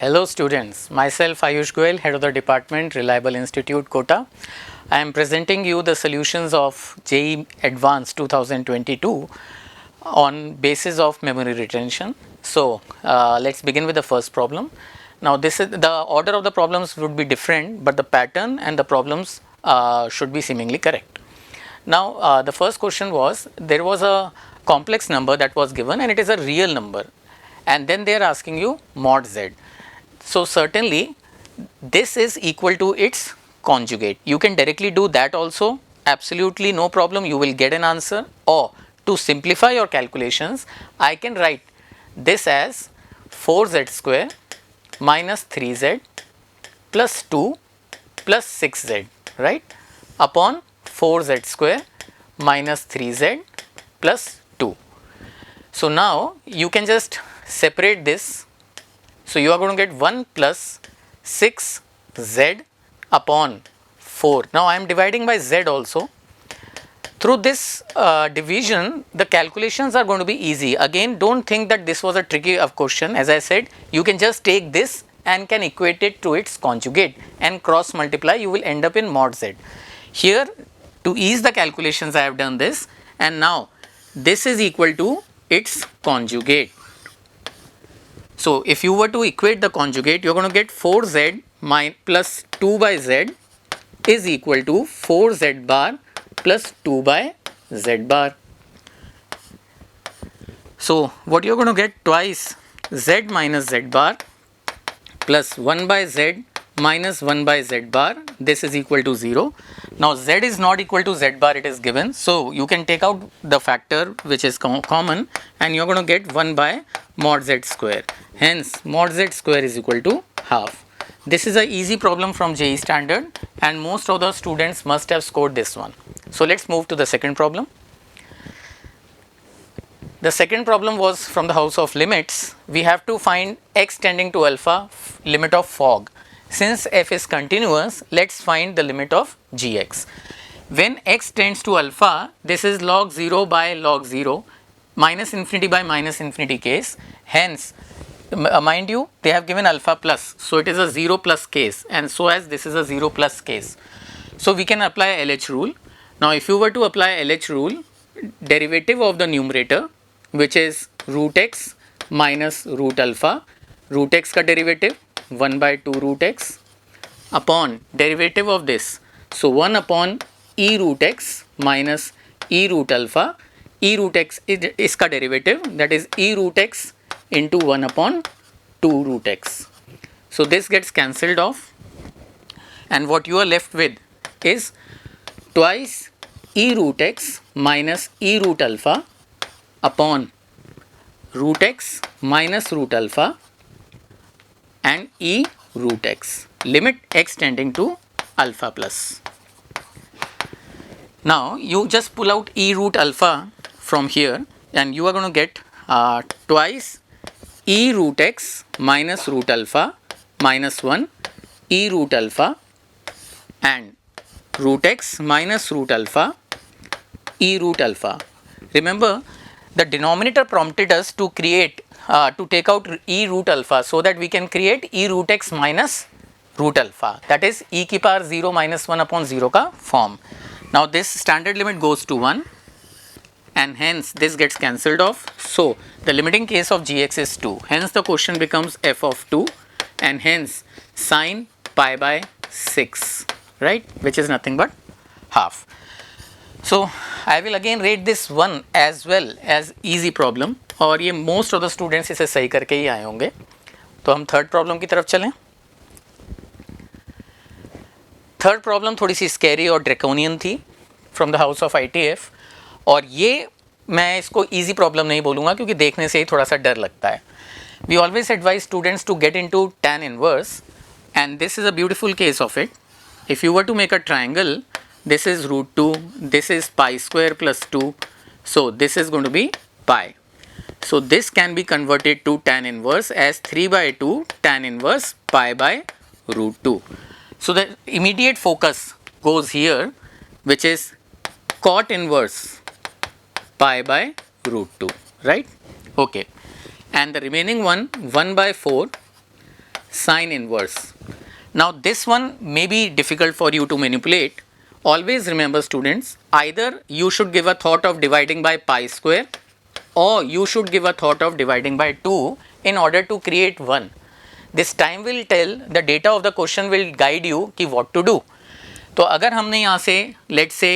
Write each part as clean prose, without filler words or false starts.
Hello students, myself Ayush Goel, Head of the Department, Reliable Institute, Kota. I am presenting you the solutions of JEE Advanced 2022 on basis of memory retention. So let's begin with the first problem. Now this is the order of the problems would be different, but the pattern and the problems should be seemingly correct. Now the first question was, there was a complex number that was given and it is a real number, and then they are asking you mod z. So certainly this is equal to its conjugate. You can directly do that also, absolutely no problem, you will get an answer. Or to simplify your calculations, I can write this as 4z square minus 3z plus 2 plus 6z, right, upon 4z square minus 3z plus 2. So now you can just separate this. So you are going to get 1 plus 6z upon 4. Now I am dividing by z also. Through this division, the calculations are going to be easy. Again, don't think that this was a tricky question. As I said, you can just take this and can equate it to its conjugate and cross multiply. You will end up in mod z. Here, to ease the calculations, I have done this, and now this is equal to its conjugate. So if you were to equate the conjugate, you are going to get 4z plus 2 by z is equal to 4z bar plus 2 by z bar. So what you are going to get, twice z minus z bar plus 1 by z minus 1 by z bar, this is equal to 0. Now z is not equal to z bar, it is given. So you can take out the factor which is common, and you are going to get 1 by mod z square. Hence mod z square is equal to half. This is an easy problem from JEE standard, and most of the students must have scored this one. So let's move to the second problem. The second problem was from the house of limits. We have to find x tending to alpha, limit of fog. Since f is continuous, let's find the limit of gx. When x tends to alpha, this is log 0 by log 0, minus infinity by minus infinity case. Hence, mind you, they have given alpha plus, so it is a 0 plus case, and so as this is a 0 plus case. So we can apply LH rule. Now if you were to apply LH rule, derivative of the numerator, which is root x minus root alpha, root x ka derivative 1 by 2 root x upon derivative of this. So 1 upon e root x minus e root alpha. E root x is iska derivative, that is e root x into 1 upon 2 root x. So this gets cancelled off, and what you are left with is twice e root x minus e root alpha upon root x minus root alpha and e root x, limit x tending to alpha plus. Now you just pull out e root alpha from here, and you are going to get twice e root x minus root alpha minus 1 e root alpha and root x minus root alpha e root alpha. Remember, the denominator prompted us to create to take out e root alpha, so that we can create e root x minus root alpha, that is e ki power 0 minus 1 upon 0 ka form. Now this standard limit goes to 1, and hence this gets cancelled off. So the limiting case of gx is 2. Hence the question becomes f of 2, and hence sine pi by 6, right, which is nothing but half. So I will again rate this one as well as easy problem, और ये most of the students इसे सही करके ही आए होंगे. तो हम third problem की तरफ चलें. थर्ड प्रॉब्लम थोड़ी सी स्कैरी और ड्रैकोनियन थी from the house of ITF, और ये मैं इसको इजी प्रॉब्लम नहीं बोलूँगा क्योंकि देखने से ही थोड़ा सा डर लगता है. We always advise students to get into tan inverse, and this is a beautiful case of it. If you were to make a triangle, this is root 2, this is pi square plus 2, so this is going to be pi. So this can be converted to tan inverse as 3 by 2 tan inverse pi by root 2. So the immediate focus goes here, which is cot inverse pi by root 2, right? Okay. And the remaining one, 1 by 4 sine inverse. Now this one may be difficult for you to manipulate. Always remember students, either you should give a thought of dividing by pi square or you should give a thought of dividing by 2 in order to create 1. This time will tell, the data of the question will guide you कि what to do. तो अगर हमने यहाँ से let's say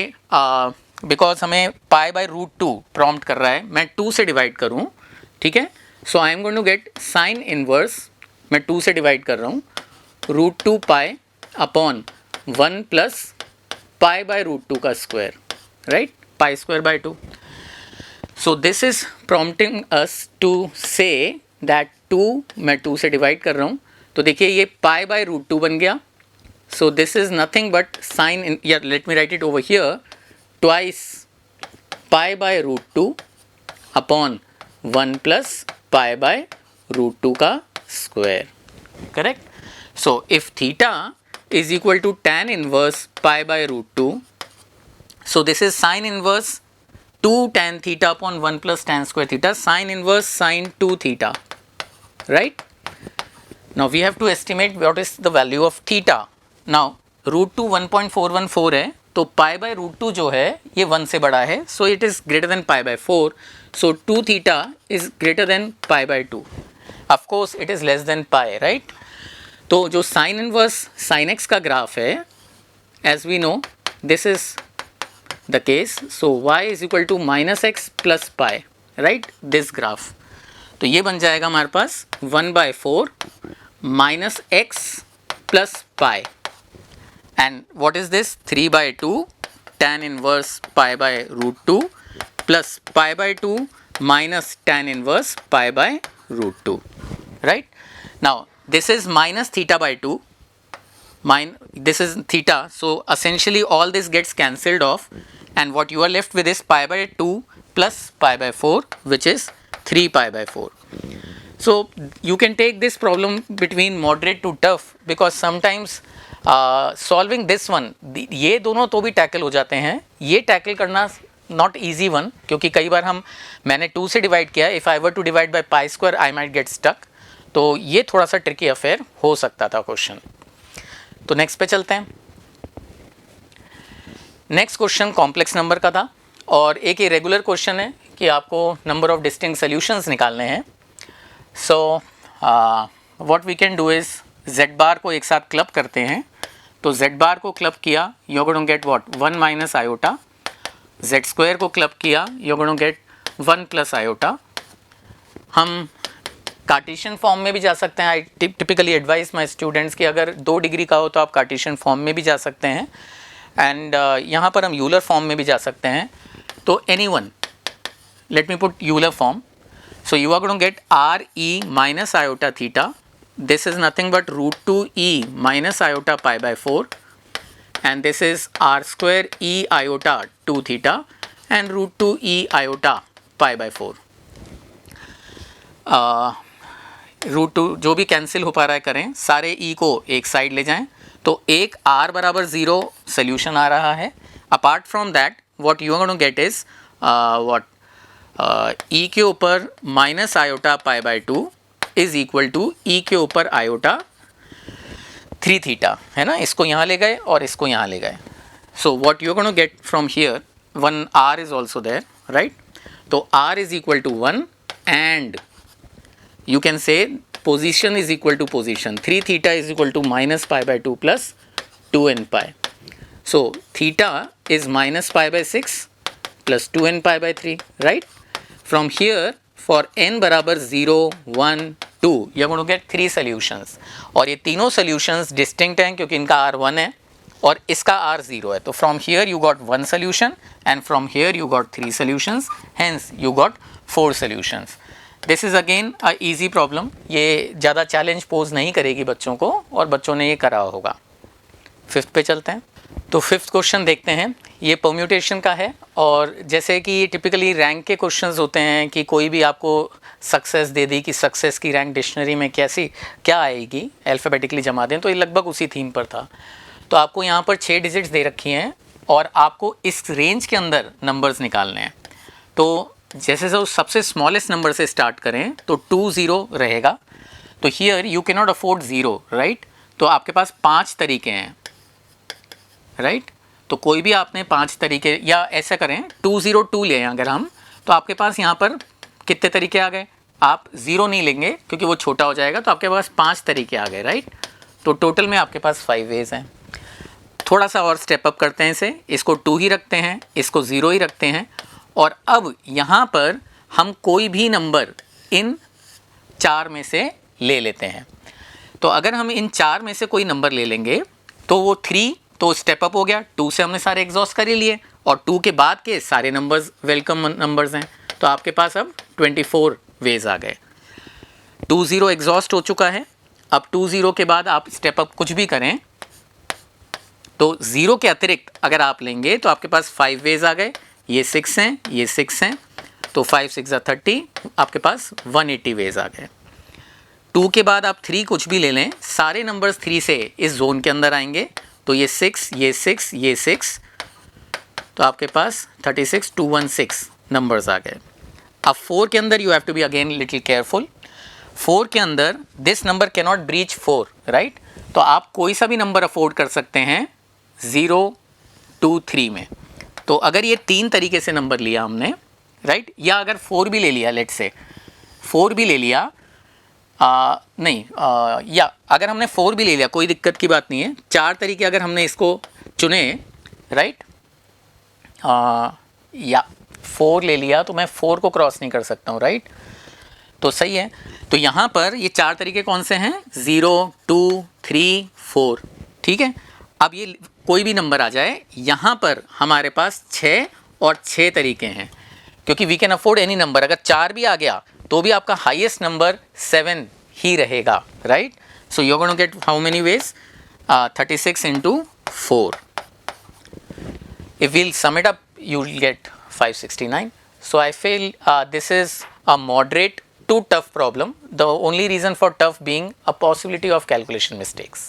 because हमें पाई by root 2 prompt कर रहा है, मैं 2 से डिवाइड करूँ, ठीक है. So I am going to get sine inverse, मैं 2 से डिवाइड कर रहा हूँ, root 2 pi upon 1 plus pi by root 2 का square, right, pi square by 2. So this is prompting us to say that 2 मैं 2 से डिवाइड कर रहा हूँ, तो देखिए ये पाई बाय रूट 2 बन गया. So this is nothing but sine, या let me write it over here, twice pi by root 2 upon 1 plus pi by root 2 का square, correct. So if theta is equal to tan inverse pi by root 2, so this is sin inverse 2 tan theta upon 1 plus tan square theta, sin inverse sin 2 theta, right. Now we have to estimate what is the value of theta. Now root 2 1.414 है, तो पाई by root 2 जो है ये 1 से बड़ा है, so it is greater than pi by 4, so 2 theta is greater than pi by 2. Of course it is less than pi, right. तो जो साइन इनवर्स साइन एक्स का ग्राफ है, as we know this is the case, so y is equal to minus x plus pi, right, this graph. तो ये बन जाएगा हमारे पास 1/4 minus x plus pi. And what is this? 3/2 tan inverse pi by root 2 plus pi by 2 minus tan inverse pi by root 2, right. Now this is minus theta by 2, this is theta, so essentially all this gets cancelled off, and what you are left with is pi by 2 plus pi by 4, which is 3 pi by 4. So you can take this problem between moderate to tough, because sometimes solving this one, ये दोनों तो भी tackle हो जाते हैं, ये tackle करना not easy one, क्योंकि कई बार मैंने 2 से डिवाइड किया, if I were to divide by pi square I might get stuck, तो ये थोड़ा सा ट्रिकी अफेयर हो सकता था क्वेश्चन. तो नेक्स्ट पे चलते हैं. नेक्स्ट क्वेश्चन कॉम्प्लेक्स नंबर का था, और एक इरेगुलर क्वेश्चन है कि आपको नंबर ऑफ डिस्टिंक्ट सोल्यूशंस निकालने हैं. So what we can do is z bar को एक साथ क्लब करते हैं. तो z बार को क्लब किया, you are going to get what, 1 minus iota. z square को क्लब किया, you are going to get 1 plus iota. हम कार्टेशियन फॉर्म में भी जा सकते हैं. I typically advise my students कि अगर 2 डिग्री का हो तो आप कार्टेशियन फॉर्म में भी जा सकते हैं, एंड यहाँ पर हम यूलर फॉर्म में भी जा सकते हैं. तो anyone, let me put Euler form. So you are going to get r e minus iota theta. This is nothing but root 2e minus iota pi by 4, and this is r square e iota 2 theta and root 2e iota pi by 4. Root 2 जो भी cancel हो पा रहा है करें, सारे e को एक साइड ले जाएं, तो एक r बराबर 0 सोल्यूशन आ रहा है. Apart from that what you are going to get is what e के ऊपर minus iota pi by 2 is equal to e के ऊपर आयोटा 3 थीटा, है ना. इसको यहाँ ले गए और इसको यहाँ ले गए. So what you are going to get from here, 1 r is also there, right. तो r is equal to 1, and you can say position is equal to position. 3 theta is equal to minus pi by 2 plus 2n pi. So theta is minus pi by 6 plus 2n pi by 3, right. From here for n बराबर 0, 1, 2 you are going to gate 3 solutions, और ये तीनों solutions distinct हैं क्योंकि इनका r 1 है और इसका r 0 है. तो from here you got 1 solution, and from here you got 3 solutions, hence you got 4 solutions. This is again a easy problem, ये ज़्यादा चैलेंज पोज नहीं करेगी बच्चों को, और बच्चों ने ये करा होगा. 5th पे चलते हैं. तो 5th क्वेश्चन देखते हैं. ये परम्यूटेशन का है, और जैसे कि ये टिपिकली रैंक के क्वेश्चंस होते हैं कि कोई भी आपको सक्सेस दे दी कि सक्सेस की रैंक डिक्शनरी में कैसी क्या आएगी, अल्फ़ाबेटिकली जमा दें, तो ये लगभग उसी थीम पर था. तो आपको यहाँ पर 6 डिजिट्स दे रखी हैं और आपको इस रेंज के अंदर नंबर्स निकालने हैं. तो जैसे सबसे स्मॉलेस्ट नंबर से स्टार्ट करें तो 20 रहेगा. तो here you can not afford 0, right? तो आपके पास 5 तरीके हैं, राइट? तो कोई भी आपने 5 तरीके, या ऐसा करें 202 लें अगर हम, तो आपके पास यहाँ पर कितने तरीके आ गए? आप 0 नहीं लेंगे क्योंकि वो छोटा हो जाएगा, तो आपके पास 5 तरीके आ गए, राइट? तो टोटल में आपके पास 5 वेज हैं। थोड़ा सा और स्टेप अप करते हैं इसे, इसको 2 ही रखते हैं, इसको 0 ही रखते हैं, और अब यहाँ पर हम कोई भी नंबर इन 4 में से ले लेते हैं। तो अगर हम इन 4 में से कोई नंबर ले लेंगे तो वो 3 तो स्टेप अप हो गया, 2 से हमने सारे एग्जॉस्ट कर ही लिए, और 2 के बाद के सारे नंबर्स वेलकम नंबर्स हैं, तो आपके पास अब 24 वेज आ गए। 20 एग्जॉस्ट हो चुका है। अब 20 के बाद आप स्टेप अप कुछ भी करें तो 0 के अतिरिक्त अगर आप लेंगे तो आपके पास 5 वेज आ गए, ये 6 हैं, ये 6 हैं, तो 5 6 30, आपके पास 180 वेज आ गए। 2 के बाद आप 3 कुछ भी ले लें, सारे नंबर्स 3 से इस जोन के अंदर आएंगे, तो ये 6, ये 6, ये 6, तो आपके पास 36 216 नंबर्स आ गए। अब 4 के अंदर you have to be again little careful. 4 के अंदर this number can not breach 4, right? तो आप कोई सा भी नंबर अफोर्ड कर सकते हैं 0 2 3 में। तो अगर ये 3 तरीके से नंबर लिया हमने, राइट, या अगर 4 भी ले लिया, लेट से 4 भी ले लिया, या अगर हमने 4 भी ले लिया, कोई दिक्कत की बात नहीं है। 4 तरीके अगर हमने इसको चुने, राइट, या 4 ले लिया तो मैं 4 को क्रॉस नहीं कर सकता हूँ, राइट? तो सही है। तो यहाँ पर ये 4 तरीके कौन से हैं? 0 2 3 4, ठीक है। अब ये कोई भी नंबर आ जाए, यहाँ पर हमारे पास 6 और 6 तरीके हैं, क्योंकि we can afford any number. अगर 4 भी आ गया तो भी आपका हाईएस्ट नंबर 7 ही रहेगा, right? So you are going to get how many ways? 36 into 4. If we'll sum it up, you'll get 569. So I feel this is a moderate to tough problem. The only reason for tough being a possibility of calculation mistakes.